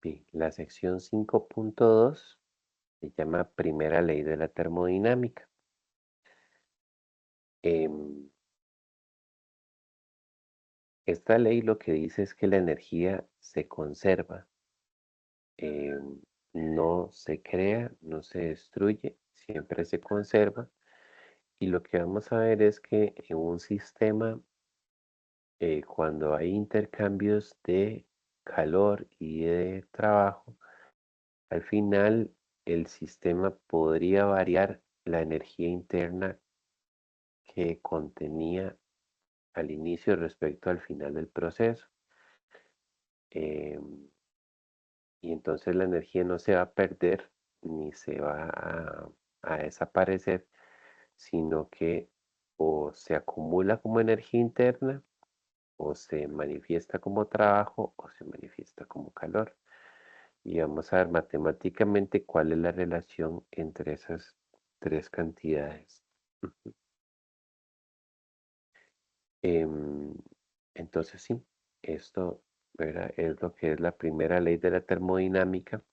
Bien, la sección 5.2 se llama Primera Ley de la Termodinámica. Em, Esta ley lo que dice es que la energía se conserva, no se crea, no se destruye, siempre se conserva. Y lo que vamos a ver es que en un sistema, cuando hay intercambios de calor y de trabajo, al final el sistema podría variar la energía interna que contenía al inicio respecto al final del proceso. Em, y entonces la energía no se va a perder ni se va a desaparecer, sino que o se acumula como energía interna, o se manifiesta como trabajo, o se manifiesta como calor. Y vamos a ver matemáticamente cuál es la relación entre esas tres cantidades. Em, entonces sí, esto, ¿verdad? Es lo que es la primera ley de la termodinámica.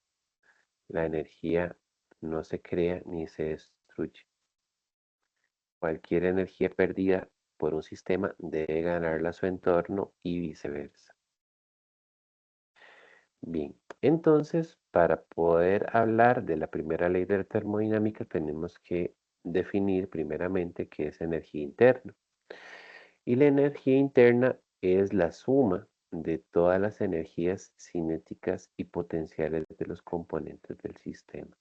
La energía no se crea ni se destruye. Cualquier energía perdida por un sistema debe ganarla a su entorno y viceversa. Bien, entonces para poder hablar de la primera ley de la termodinámica tenemos que definir primeramente qué es energía interna. Y la energía interna es la suma de todas las energías cinéticas y potenciales de los componentes del sistema.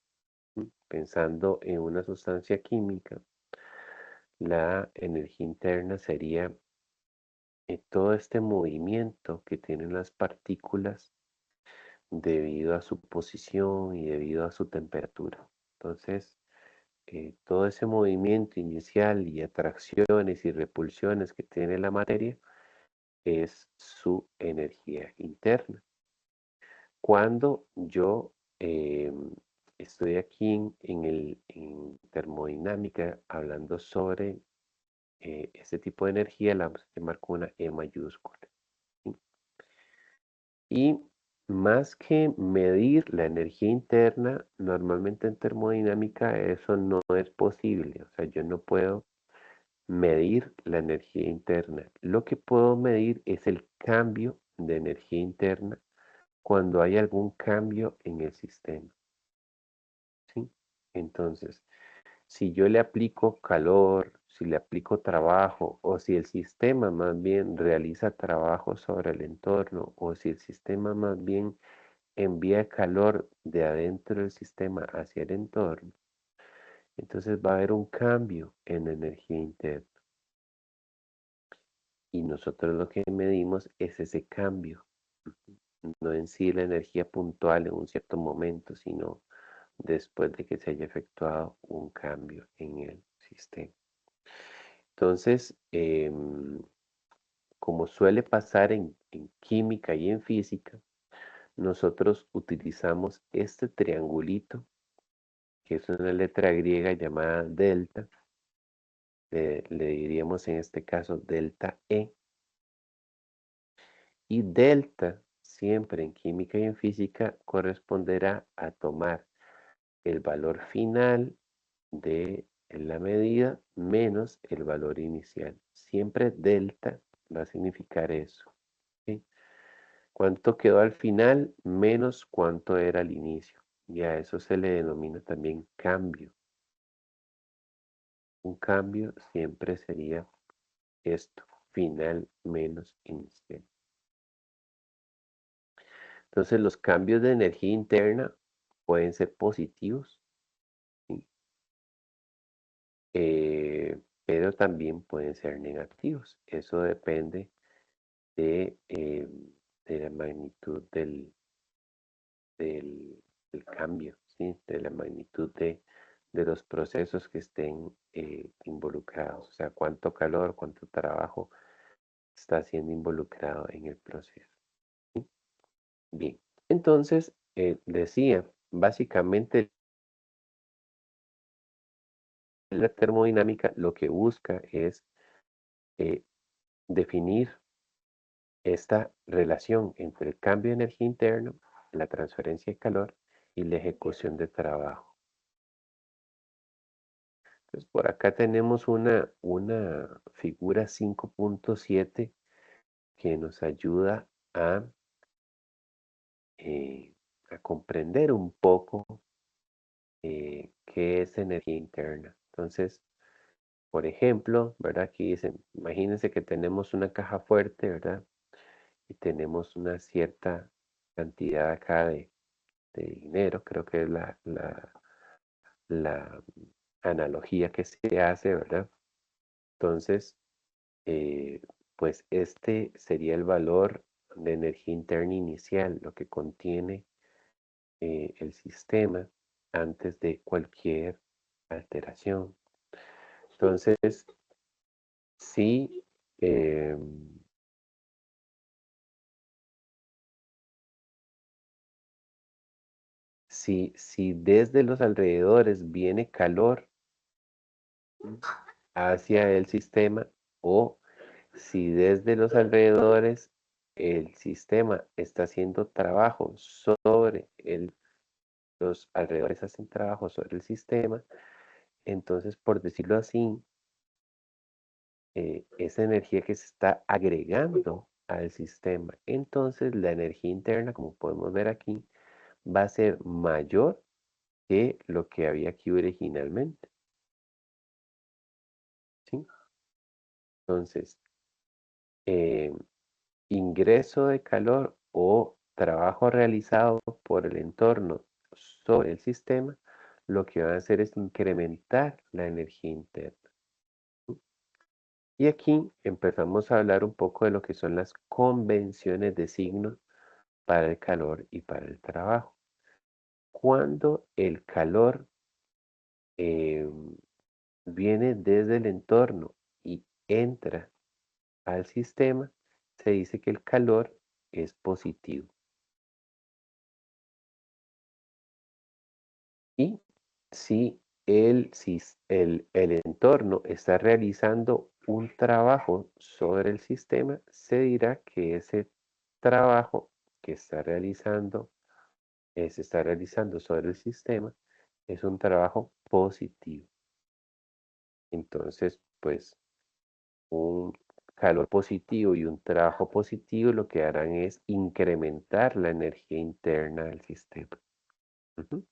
Pensando en una sustancia química, la energía interna sería todo este movimiento que tienen las partículas debido a su posición y debido a su temperatura. Entonces, todo ese movimiento inicial y atracciones y repulsiones que tiene la materia es su energía interna. Cuando yo estoy aquí en termodinámica hablando sobre este tipo de energía, la vamos a llamar con una E mayúscula. ¿Sí? Y más que medir la energía interna, normalmente en termodinámica eso no es posible. O sea, yo no puedo medir la energía interna. Lo que puedo medir es el cambio de energía interna cuando hay algún cambio en el sistema. ¿Sí? Entonces, si yo le aplico calor, si le aplico trabajo, o si el sistema más bien realiza trabajo sobre el entorno, o si el sistema más bien envía calor de adentro del sistema hacia el entorno, entonces va a haber un cambio en la energía interna. Y nosotros lo que medimos es ese cambio, no en sí la energía puntual en un cierto momento, sino después de que se haya efectuado un cambio en el sistema. Entonces, como suele pasar en química y en física, nosotros utilizamos este triangulito, que es una letra griega llamada delta, le diríamos en este caso delta E, y delta siempre en química y en física corresponderá a tomar el valor final de la medida menos el valor inicial. Siempre delta va a significar eso. ¿Sí? Cuánto quedó al final menos cuánto era al inicio. Y a eso se le denomina también cambio. Un cambio siempre sería esto, final menos inicial. Entonces los cambios de energía interna pueden ser positivos, ¿sí? Pero también pueden ser negativos. Eso depende de la magnitud del cambio, ¿sí? De la magnitud de los procesos que estén involucrados. O sea, cuánto calor, cuánto trabajo está siendo involucrado en el proceso. ¿Sí? Bien, entonces decía, básicamente la termodinámica lo que busca es eh, definir esta relación entre el cambio de energía interno la transferencia de calor y la ejecución de trabajo. Entonces, por acá tenemos una figura 5.7 que nos ayuda eh, a comprender un poco qué es energía interna. Entonces, por ejemplo, ¿verdad? Aquí dicen, imagínense que tenemos una caja fuerte, ¿verdad? Y tenemos una cierta cantidad acá de dinero, creo que es la analogía que se hace, ¿verdad? Entonces, eh, pues este sería el valor de energía interna inicial, lo que contiene el sistema antes de cualquier alteración. Entonces, si, si desde los alrededores viene calor hacia el sistema o si desde los alrededores el sistema está haciendo trabajo sobre los alrededores hacen trabajo sobre el sistema, entonces por decirlo así, esa energía que se está agregando al sistema, entonces la energía interna, como podemos ver aquí, va a ser mayor que lo que había aquí originalmente, ¿sí? Entonces, eh, ingreso de calor o trabajo realizado por el entorno sobre el sistema, lo que va a hacer es incrementar la energía interna. Y aquí empezamos a hablar un poco de lo que son las convenciones de signo para el calor y para el trabajo. Cuando el calor eh, viene desde el entorno y entra al sistema, se dice que el calor es positivo. Y si el entorno está realizando un trabajo sobre el sistema, se dirá que ese trabajo que se está realizando sobre el sistema es un trabajo positivo. Entonces, pues un calor positivo y un trabajo positivo lo que harán es incrementar la energía interna del sistema. Ujú.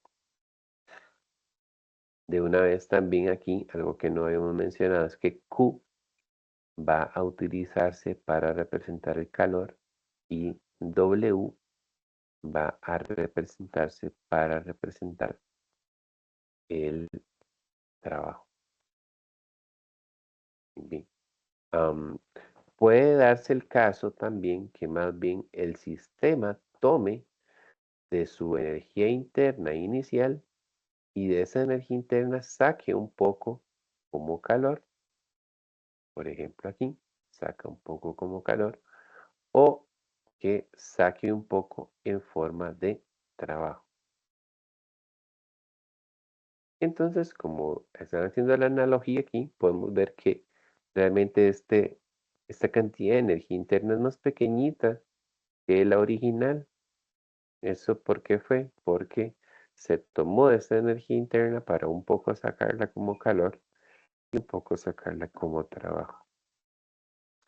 De una vez también aquí, algo que no habíamos mencionado es que Q va a utilizarse para representar el calor y W va a representarse para representar el trabajo. Bien. Am, puede darse el caso también que más bien el sistema tome de su energía interna inicial y de esa energía interna saque un poco como calor, por ejemplo aquí, saca un poco como calor, o que saque un poco en forma de trabajo. Entonces, como están haciendo la analogía aquí, podemos ver que realmente esta cantidad de energía interna es más pequeñita que la original. ¿Eso por qué fue? Porque se tomó esa energía interna para un poco sacarla como calor y un poco sacarla como trabajo.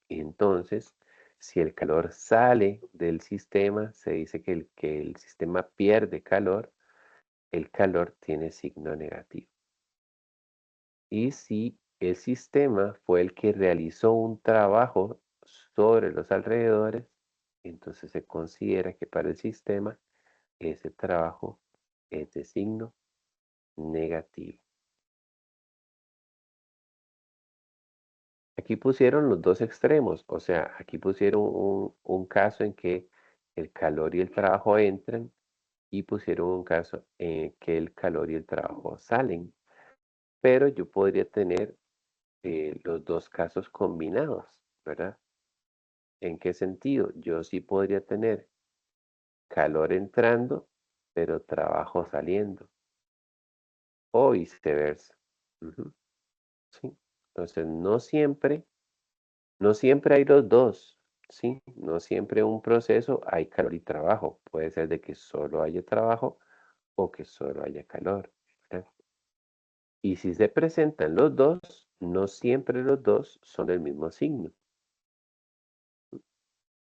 Entonces, si el calor sale del sistema, se dice que el sistema pierde calor, el calor tiene signo negativo. Y si el sistema fue el que realizó un trabajo sobre los alrededores, entonces se considera que para el sistema ese trabajo es de signo negativo. Aquí pusieron los dos extremos, o sea, aquí pusieron un caso en que el calor y el trabajo entran y pusieron un caso en que el calor y el trabajo salen. Pero yo podría tener los dos casos combinados, ¿verdad? ¿En qué sentido? Yo sí podría tener calor entrando, pero trabajo saliendo, o viceversa. Ujú, sí. Entonces, no siempre hay los dos, ¿sí? No siempre un proceso hay calor y trabajo. Puede ser de que solo haya trabajo o que solo haya calor, ¿verdad? Y si se presentan los dos, no siempre los dos son del mismo signo.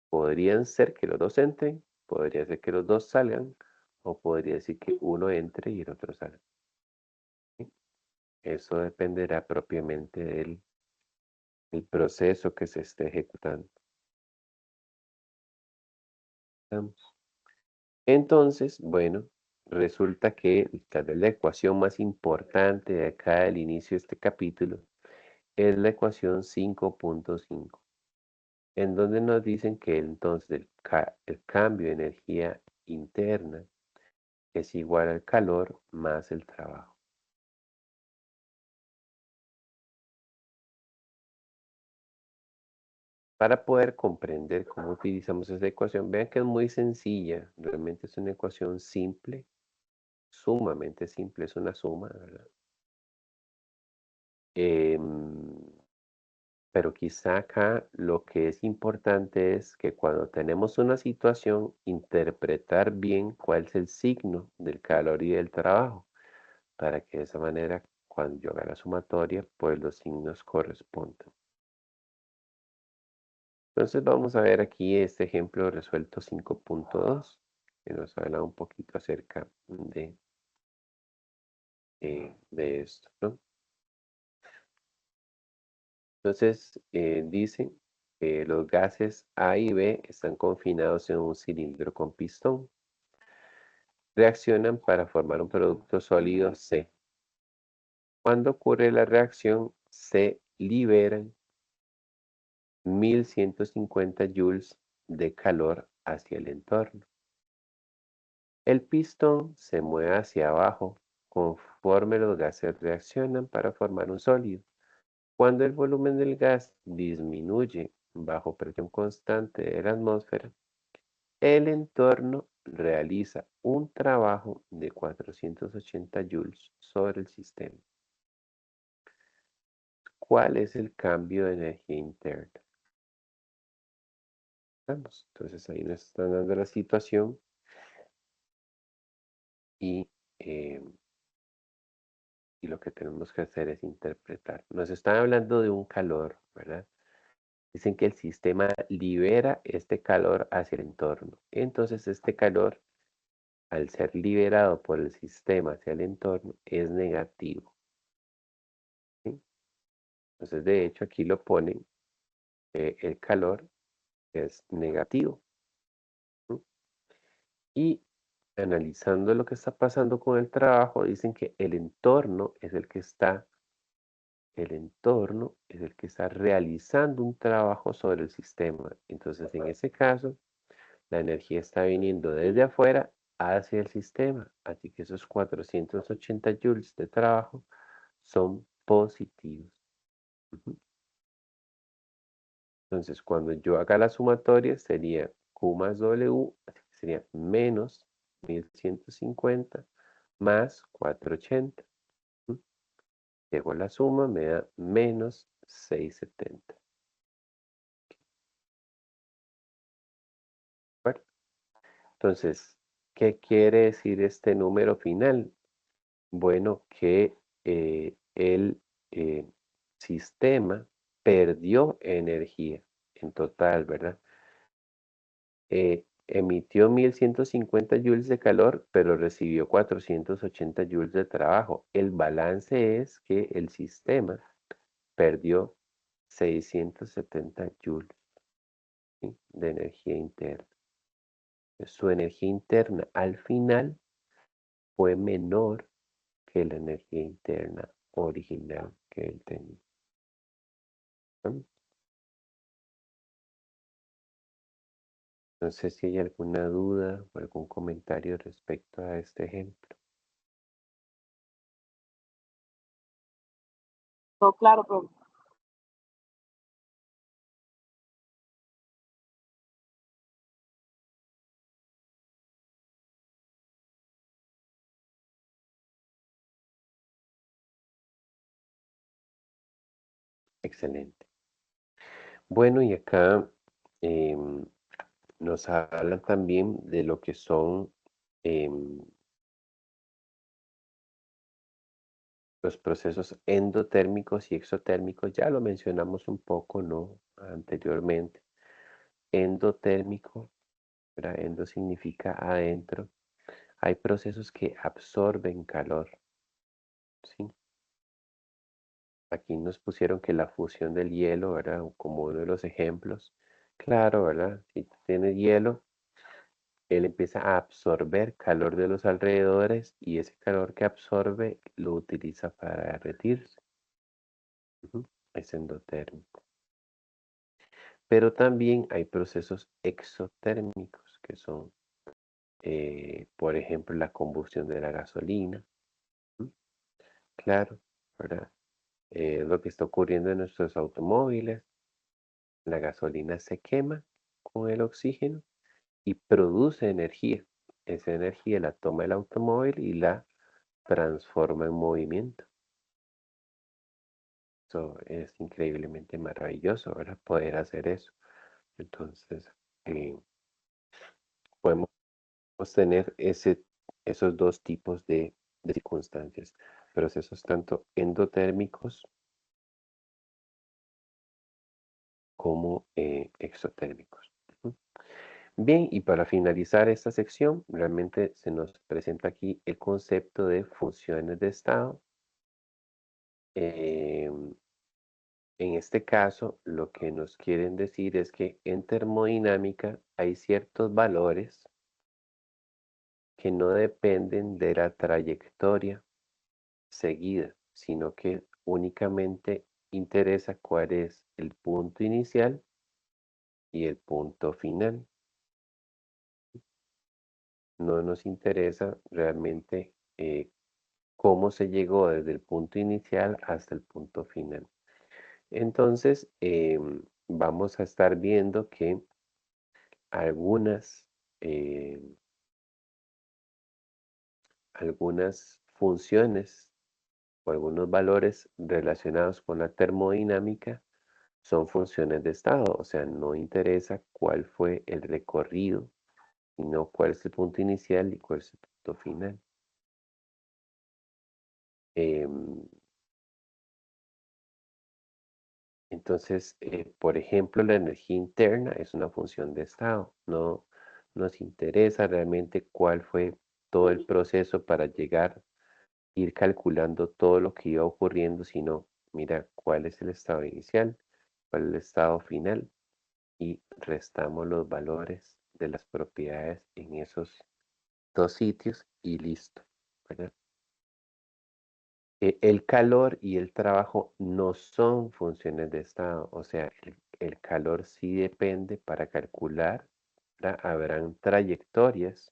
Podrían ser que los dos entren, podría ser que los dos salgan, o podría decir que uno entre y el otro salga, ¿sí? Eso dependerá propiamente del el proceso que se esté ejecutando. Entonces, bueno, resulta que tal vez la ecuación más importante de acá del inicio de este capítulo es la ecuación 5.5, en donde nos dicen que entonces el cambio de energía interna es igual al calor más el trabajo. Para poder comprender cómo utilizamos esa ecuación, vean que es muy sencilla, realmente es una ecuación simple, sumamente simple, es una suma, ¿verdad? Em, pero quizá acá lo que es importante es que cuando tenemos una situación, interpretar bien cuál es el signo del calor y del trabajo, para que de esa manera, cuando yo haga la sumatoria, pues los signos correspondan. Entonces vamos a ver aquí este ejemplo resuelto 5.2, que nos habla un poquito acerca de esto, ¿no? Entonces dice que los gases A y B están confinados en un cilindro con pistón. Reaccionan para formar un producto sólido C. Cuando ocurre la reacción, se liberan 1150 joules de calor hacia el entorno. El pistón se mueve hacia abajo conforme los gases reaccionan para formar un sólido. Cuando el volumen del gas disminuye bajo presión constante de la atmósfera, el entorno realiza un trabajo de 480 joules sobre el sistema. ¿Cuál es el cambio de energía interna? Vamos, entonces ahí nos están dando la situación y, eh, y lo que tenemos que hacer es interpretar. Nos están hablando de un calor, ¿verdad? Dicen que el sistema libera este calor hacia el entorno. Entonces este calor, al ser liberado por el sistema hacia el entorno, es negativo, ¿sí? Entonces de hecho aquí lo ponen, el calor es negativo, ¿sí? Y analizando lo que está pasando con el trabajo, dicen que el entorno es el que está realizando un trabajo sobre el sistema. Entonces, en ese caso, la energía está viniendo desde afuera hacia el sistema. Así que esos 480 joules de trabajo son positivos. Ujú. Entonces, cuando yo haga la sumatoria, sería Q más W, así que sería menos 1150 más 480. ¿Mm? Llego a la suma, me da menos 670. Bueno, entonces, ¿qué quiere decir este número final? Bueno, que el eh, sistema perdió energía en total, ¿verdad? Emitió 1150 joules de calor, pero recibió 480 joules de trabajo. El balance es que el sistema perdió 670 joules, ¿sí?, de energía interna. Su energía interna al final fue menor que la energía interna original que él tenía, ¿no? No sé si hay alguna duda o algún comentario respecto a este ejemplo. Todo claro, pero Excelente. Bueno, y acá Em, Nos hablan también de lo que son em, los procesos endotérmicos y exotérmicos. Ya lo mencionamos un poco, ¿no? Anteriormente. Endotérmico, ¿verdad? Endo significa adentro. Hay procesos que absorben calor, ¿sí? Aquí nos pusieron que la fusión del hielo, ¿verdad? Como uno de los ejemplos. Claro, ¿verdad? Si tú tienes hielo, él empieza a absorber calor de los alrededores y ese calor que absorbe lo utiliza para derretirse. Ujú, es endotérmico. Pero también hay procesos exotérmicos que son, por ejemplo, la combustión de la gasolina. ¿Mm? Claro, ¿verdad? Lo que está ocurriendo en nuestros automóviles. La gasolina se quema con el oxígeno y produce energía. Esa energía la toma el automóvil y la transforma en movimiento. Eso es increíblemente maravilloso, ¿verdad? Poder hacer eso. Entonces, eh, podemos tener esos dos tipos de circunstancias, procesos tanto endotérmicos como exotérmicos. Ujú. Bien, y para finalizar esta sección, realmente se nos presenta aquí el concepto de funciones de estado. Em, en este caso, lo que nos quieren decir es que en termodinámica hay ciertos valores que no dependen de la trayectoria seguida, sino que únicamente interesa cuál es el punto inicial y el punto final. No nos interesa realmente cómo se llegó desde el punto inicial hasta el punto final. Entonces, vamos a estar viendo que algunas, em, algunas funciones o algunos valores relacionados con la termodinámica son funciones de estado, o sea, no interesa cuál fue el recorrido, sino cuál es el punto inicial y cuál es el punto final. Em, Entonces, por ejemplo, la energía interna es una función de estado. No nos interesa realmente cuál fue todo el proceso para llegar, ir calculando todo lo que iba ocurriendo, sino mira cuál es el estado inicial, cuál es el estado final y restamos los valores de las propiedades en esos dos sitios y listo, ¿verdad? El calor y el trabajo no son funciones de estado, o sea, el calor sí depende para calcular, ¿verdad? Habrán trayectorias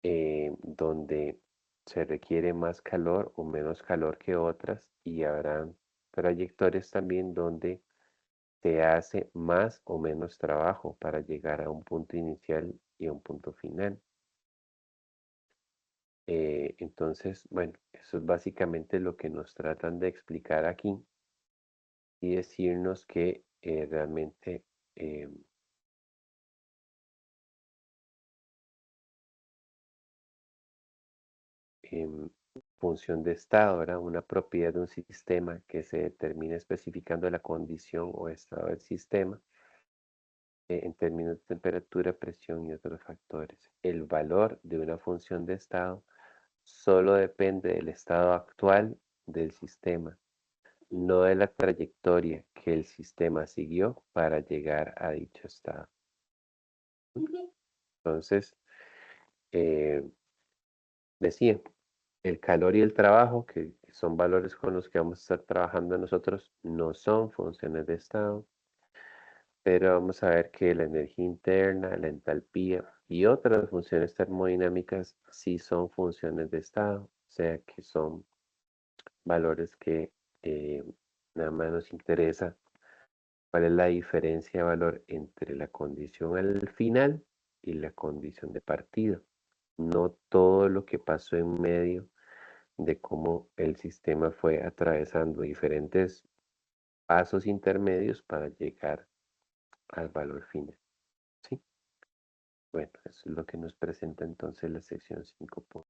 donde se requiere más calor o menos calor que otras y habrán trayectorias también donde se hace más o menos trabajo para llegar a un punto inicial y a un punto final. Entonces, bueno, eso es básicamente lo que nos tratan de explicar aquí y decirnos que realmente eh, em, función de estado, ¿verdad? Una propiedad de un sistema que se determina especificando la condición o estado del sistema en términos de temperatura, presión y otros factores. El valor de una función de estado solo depende del estado actual del sistema, no de la trayectoria que el sistema siguió para llegar a dicho estado. Entonces, eh, decía, el calor y el trabajo, que son valores con los que vamos a estar trabajando nosotros, no son funciones de estado, pero vamos a ver que la energía interna, la entalpía y otras funciones termodinámicas sí son funciones de estado, o sea que son valores que eh, nada más nos interesa cuál es la diferencia de valor entre la condición al final y la condición de partida. No todo lo que pasó en medio de cómo el sistema fue atravesando diferentes pasos intermedios para llegar al valor final. ¿Sí? Bueno, eso es lo que nos presenta entonces la sección 5.